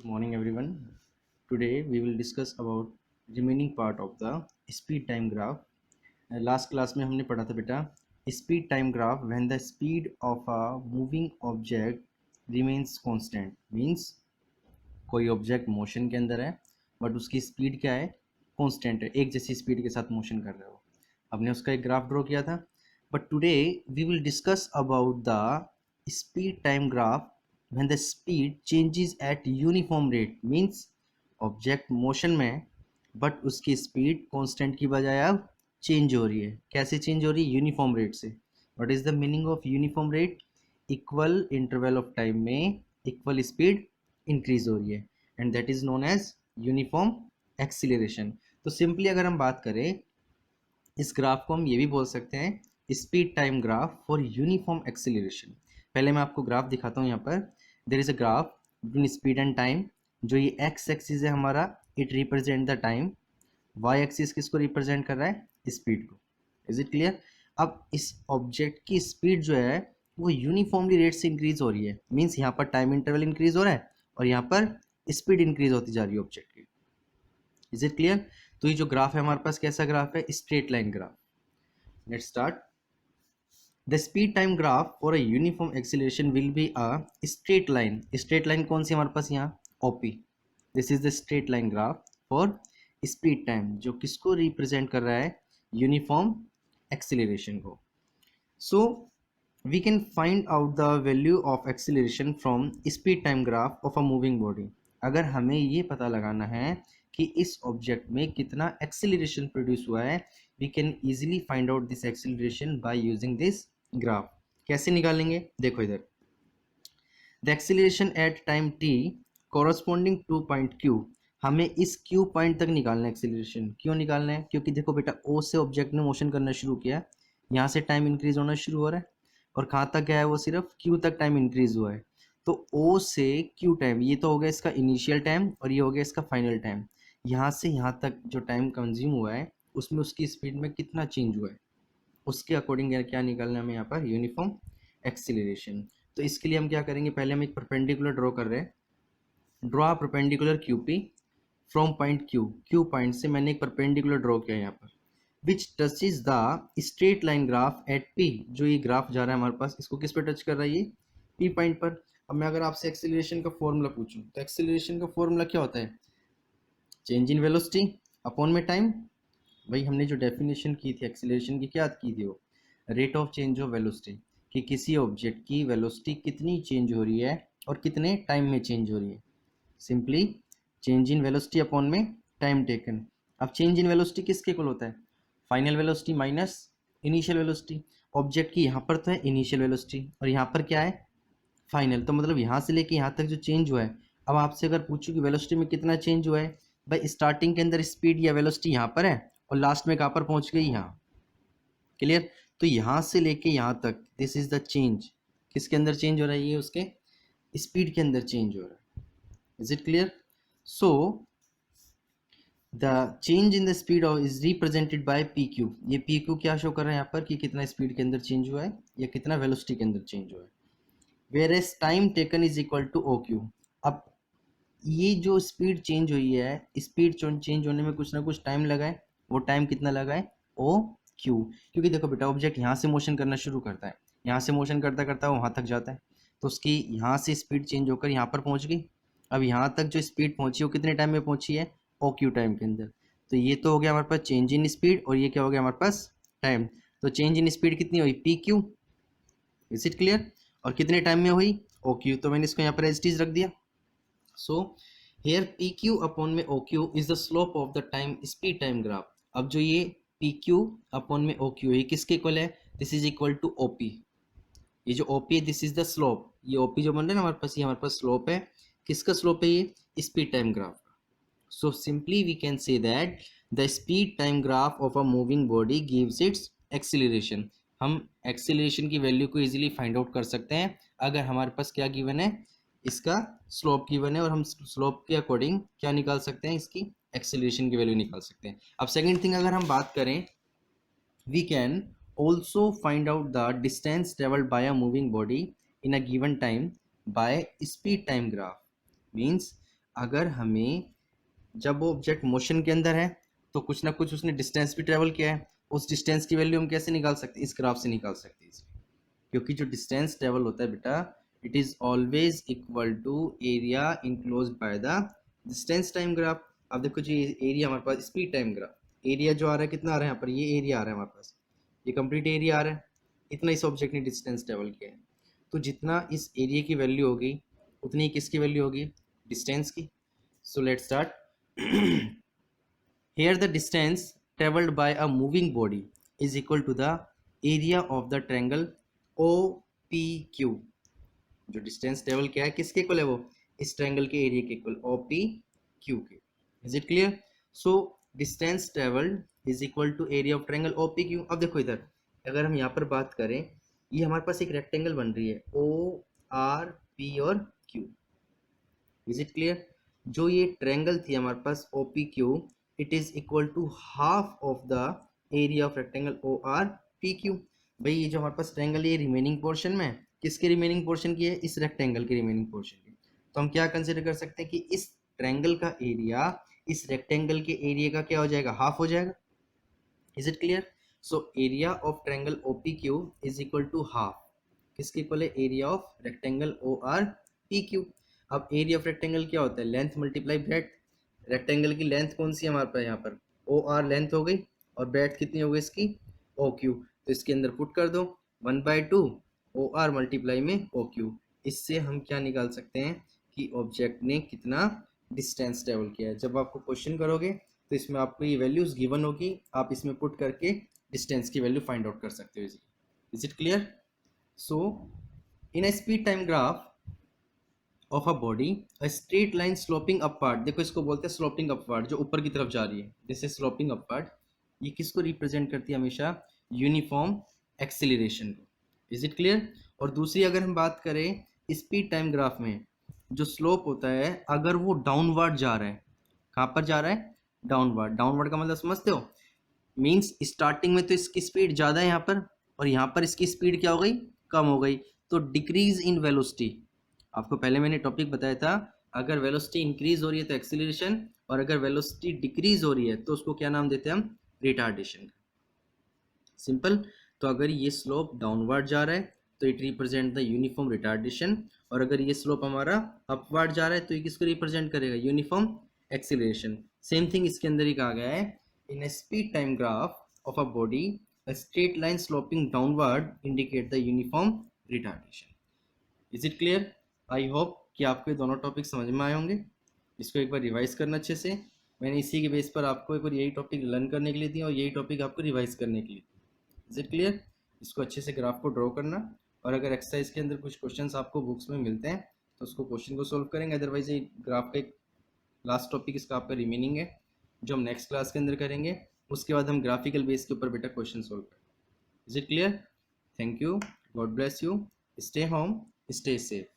Morning everyone. Today we will discuss about remaining part of the speed time graph. Last class में हमने पढ़ा था बेटा speed time graph when the speed of a moving object remains constant means कोई object motion के अंदर है but उसकी स्पीड क्या है, कांस्टेंट है, एक जैसी स्पीड के साथ मोशन कर रहे हो। हमने उसका एक ग्राफ ड्रॉ किया था। But today we will discuss about the speed time graph when the speed changes at uniform rate means object motion में बट उसकी स्पीड कांस्टेंट की बजाय अब चेंज हो रही है। कैसे चेंज हो रही है? यूनिफॉर्म रेट से। What is the meaning of uniform rate? Equal interval of time में इक्वल स्पीड इंक्रीज हो रही है and that is known as uniform acceleration. तो सिंपली अगर हम बात करें इस ग्राफ को हम ये भी बोल सकते हैं speed time graph for uniform acceleration. पहले मैं आपको ग्राफ दिखाता हूँ। यहाँ पर there is a graph between speed and time. जो ये एक्स एक्सिस है हमारा, it represent the time. Y axis किसको रिप्रेजेंट कर रहा है? स्पीड को। Is it clear? अब इस ऑब्जेक्ट की स्पीड जो है वो यूनिफॉर्मली रेट से इंक्रीज हो रही है। मीन्स यहाँ पर टाइम इंटरवल इंक्रीज हो रहा है और यहाँ पर स्पीड इंक्रीज होती जा रही है ऑब्जेक्ट की। Is it clear? तो ये जो ग्राफ है हमारे पास कैसा ग्राफ है? Straight line graph. Let's start. The speed time graph for a uniform acceleration will be a straight line. Straight line कौन सी हमारे पास? यहाँ OP. This is the straight line graph for speed time, जो किसको represent कर रहा है? Uniform acceleration को। सो we can find out the value of acceleration from speed time graph of a moving body। अगर हमें ये पता लगाना है कि इस ऑब्जेक्ट में कितना एक्सीलरेशन प्रोड्यूस हुआ है, we can easily find out this acceleration by using this graph। कैसे निकालेंगे? देखो इधर, the acceleration at time t corresponding to point q। हमें इस q पॉइंट तक निकालना है एक्सीलरेशन। क्यों निकालना है? क्योंकि देखो बेटा o से ऑब्जेक्ट ने मोशन करना शुरू किया, यहाँ से टाइम इंक्रीज होना शुरू हो रहा है और कहाँ तक गया है? वो सिर्फ q तक टाइम इंक्रीज हुआ है। तो o से q टाइम, ये तो हो गया इसका इनिशियल टाइम और ये हो गया इसका फाइनल टाइम। यहाँ से यहाँ तक जो टाइम कंज्यूम हुआ है उसमें उसकी स्पीड में कितना चेंज हुआ है, उसके अकॉर्डिंग क्या निकालना है हमें? यहाँ पर यूनिफॉर्म एक्सीलरेशन। तो इसके लिए हम क्या करेंगे? पहले हम एक परपेंडिकुलर ड्रॉ कर रहे हैं। Draw perpendicular Q P from point Q. Q point से मैंने एक परपेंडिकुलर ड्रॉ किया यहाँ पर which touches the straight line graph at P. जो ये ग्राफ जा रहा है हमारे पास, इसको किस पे टच कर रहा है? ये पी पॉइंट पर। अब मैं अगर आपसे एक्सीलरेशन का फॉर्मूला पूछूं तो एक्सीलरेशन का फॉर्मूला क्या होता है? चेंज इन वेलोसिटी अपॉन में टाइम। भाई हमने जो डेफिनेशन की थी एक्सीलरेशन की, क्या की थी? वो rate of change of velocity, कि किसी ऑब्जेक्ट की वेलोसिटी कितनी चेंज हो रही है और कितने टाइम में चेंज हो रही है। Simply change in velocity upon में टाइम टेकन। अब चेंज इन वेलोसिटी किसके इक्वल होता है? Final velocity minus initial velocity. Object की यहाँ पर तो है इनिशियल वेलोसिटी और यहाँ पर क्या है? फाइनल। तो मतलब यहाँ से लेके यहाँ तक जो चेंज हुआ है, अब आपसे अगर पूछूं कि वेलोसिटी में कितना चेंज हुआ है, भाई स्टार्टिंग के अंदर स्पीड या वेलोसिटी यहाँ पर है और लास्ट में कहाँ पर पहुँच गई? यहाँ। क्लियर? तो यहाँ से लेके यहाँ तक दिस इज द चेंज। किसके अंदर चेंज हो रहा है? ये उसके स्पीड के अंदर चेंज हो रहा है। Is it clear? So the change in the speed of is represented by P Q. ये पी क्यू क्या शो कर रहा है यहाँ पर कि कितना स्पीड के अंदर चेंज हुआ है या कितना वेलोसिटी के अंदर चेंज हुआ है। Where as time taken is equal to O Q. अब ये जो स्पीड चेंज हुई है, स्पीड चेंज होने में कुछ ना कुछ टाइम लगा है। वो टाइम कितना लगा है? O Q. क्योंकि देखो बेटा ऑब्जेक्ट यहाँ से मोशन करना शुरू करता है, यहाँ से मोशन करता करता वहाँ तक जाता है, तो उसकी यहाँ से स्पीड चेंज होकर यहाँ पर पहुँच गई। अब यहाँ तक जो स्पीड पहुँची वो कितने टाइम में पहुँची है? ओ क्यू टाइम के अंदर। तो ये तो हो गया हमारे पास चेंज इन स्पीड और ये क्या हो गया हमारे पास? टाइम। तो चेंज इन स्पीड कितनी हुई? P Q. Is it clear? और कितने टाइम में हुई? O Q. तो मैंने इसको यहाँ पर एज इट इज रख दिया। So here P Q upon में O Q is the slope of the time speed time graph. अब जो ये पी क्यू अपॉन में ओ क्यू, ये किसके इक्वल है? This is equal to O P. ये जो ओ पी है दिस इज द स्लोप। ये ओ पी जो बन रहा है ना हमारे पास, ये हमारे पास स्लोप है। किसका स्लोप है? ये speed time graph. So simply we can say that the speed time graph of a moving body gives its acceleration. हम एक्सीलरेशन की वैल्यू को इजीली फाइंड आउट कर सकते हैं अगर हमारे पास क्या गिवन है? इसका स्लोप गिवन है और हम स्लोप के अकॉर्डिंग क्या निकाल सकते हैं? इसकी एक्सीलरेशन की वैल्यू निकाल सकते हैं। अब सेकंड थिंग अगर हम बात करें, we can also find out the distance traveled by a moving body in a given time by speed time graph। means अगर हमें, जब वो ऑब्जेक्ट मोशन के अंदर है तो कुछ ना कुछ उसने डिस्टेंस भी ट्रेवल किया है, उस डिस्टेंस की वैल्यू हम कैसे निकाल सकते हैं, इस ग्राफ से निकाल सकते हैं इसलिए, क्योंकि जो डिस्टेंस ट्रेवल होता है बेटा, it is always equal to area enclose by the distance time graph. अब देखो जी, एरिया हमारे पास स्पीड टाइम ग्राफ, एरिया जो आ रहा है कितना आ रहा है यहाँ पर, ये एरिया आ रहा है हमारे पास, ये कंप्लीट एरिया आ रहा है, इतना इस ऑब्जेक्ट ने डिस्टेंस ट्रेवल किया है। तो जितना इस एरिया की वैल्यू होगी उतनी ही किसकी वैल्यू होगी, डिस्टेंस की। So let's start. Here the distance traveled by a moving body is equal to the area of the triangle OPQ। जो डिस्टेंस ट्रेवल किया है किसके इक्वल है, वो इस ट्रायंगल के एरिया के इक्वल, OPQ के। Is it clear? So distance travelled is equal to area of triangle OPQ। अब देखो इधर, अगर हम यहाँ पर बात करें, ये हमारे पास एक रेक्टेंगल बन रही है ORP और Q। Is it clear? जो ये ट्रायंगल थी हमारे पास OPQ, it is equal to half of the area of rectangle ORPQ। भाई ये जो हमारे पास ट्रायंगल है, ये रिमेनिंग पोर्शन में है, किसके रिमेनिंग पोर्शन की है, इस रेक्टेंगल के रिमेनिंग पोर्शन की। तो हम क्या कंसिडर कर सकते हैं कि इस ट्रायंगल का एरिया इस रेक्टेंगल के एरिया का क्या हो जाएगा, हाफ हो जाएगा। Is it clear? So area of triangle OPQ is equal to half, किसके इक्वल है, एरिया ऑफ रेक्टेंगल ORPQ। अब एरिया ऑफ रेक्टेंगल क्या होता है, लेंथ मल्टीप्लाई ब्रेड्थ। रेक्टेंगल की लेंथ कौन सी है हमारे पास यहाँ पर, OR लेंथ हो गई, और ब्रेड्थ कितनी हो गई इसकी, OQ। तो इसके अंदर पुट कर दो 1/2 OR मल्टीप्लाई में OQ। इससे हम क्या निकाल सकते हैं कि ऑब्जेक्ट ने कितना डिस्टेंस ट्रेवल किया है। जब आपको क्वेश्चन करोगे तो इसमें आपको ये वैल्यूज गिवन होगी, आप इसमें पुट करके डिस्टेंस की वैल्यू फाइंड आउट कर सकते हो। Is it clear? So in a speed time graph of a body, a straight line sloping upward, देखो इसको बोलते हैं स्लोपिंग अपवर्ड, जो ऊपर की तरफ जा रही है, दिस इज स्लोपिंग अपवर्ड। ये किसको रिप्रेजेंट करती है, हमेशा यूनिफॉर्म एक्सेलरेशन को। Is it clear? और दूसरी अगर हम बात करें स्पीड टाइम ग्राफ में, जो स्लोप होता है अगर वो डाउनवर्ड जा रहा है, कहाँ पर जा रहा है, डाउनवर्ड। डाउनवर्ड का मतलब समझते हो, मीन्स स्टार्टिंग में तो इसकी स्पीड ज़्यादा है यहाँ पर, और यहाँ पर इसकी स्पीड क्या हो गई, कम हो गई, तो डिक्रीज इन वेलोसिटी। आपको पहले मैंने टॉपिक बताया था, अगर वेलोसिटी इंक्रीज हो रही है तो एक्सीलरेशन, और अगर वेलोसिटी डिक्रीज हो रही है तो उसको क्या नाम देते हैं हम, रिटार्डेशन। सिंपल। तो अगर ये स्लोप डाउनवर्ड जा रहा है तो it represent the uniform retardation, और अगर ये स्लोप हमारा अपवर्ड जा रहा है तो ये किसको रिप्रेजेंट करेगा, यूनिफॉर्म एक्सीलरेशन। सेम थिंग इसके अंदर ही कहा गया है, इन a speed time graph of a body, a straight line sloping downward indicate the uniform retardation। Is it clear? I hope कि आपको ये दोनों टॉपिक समझ में आए होंगे। इसको एक बार रिवाइज करना अच्छे से, मैंने इसी के बेस पर आपको एक बार यही टॉपिक लर्न करने के लिए दिया और यही टॉपिक आपको रिवाइज करने के लिए। Is it clear? इसको अच्छे से ग्राफ को ड्रॉ करना, और अगर एक्सरसाइज के अंदर कुछ क्वेश्चंस आपको बुक्स में मिलते हैं तो उसको क्वेश्चन को सोल्व करेंगे, अदरवाइज ये ग्राफ का एक लास्ट टॉपिक इसका आपका रिमेनिंग है जो हम नेक्स्ट क्लास के अंदर करेंगे। उसके बाद हम ग्राफिकल बेस के ऊपर बेटा क्वेश्चन सोल्व करेंगे। Is it clear? Thank you, God bless you, stay home, stay safe.